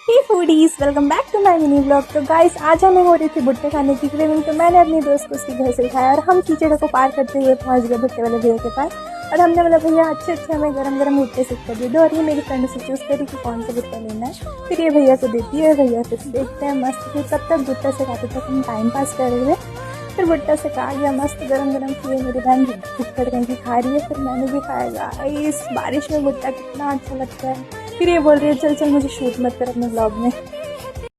Hey foodies, welcome back to my mini blog. तो guys, आज हमें हो रही थी भुट्टे खाने की क्रेविंग, तो मैंने अपने दोस्त को उसके घर से उठाया और हम कीचड़ को पार करते हुए पहुंच गए भुट्टे वाले भैया के पास। और हमने बोला, भैया अच्छे हमें गरम गरम भुट्टे सेक कर दे दो। और ये मेरी फ्रेंड से चूज़ करी कि कौन सा भुट्टा लेना है। फिर ये भैया को देती है, भैया फिर देखते हैं मस्त। फिर तब तक भुट्टा सेकाते तक हम टाइम पास कर रहे थे। फिर भुट्टा सेका गया मस्त गरम गरम। फिर मेरी बहन भुट्टा कहीं की खा रही है, फिर मैंने भी खाएगा। इस बारिश में भुट्टा कितना अच्छा लगता है। फिर ये बोल रही है, चल चल मुझे शूट मत कर अपने ब्लॉग में।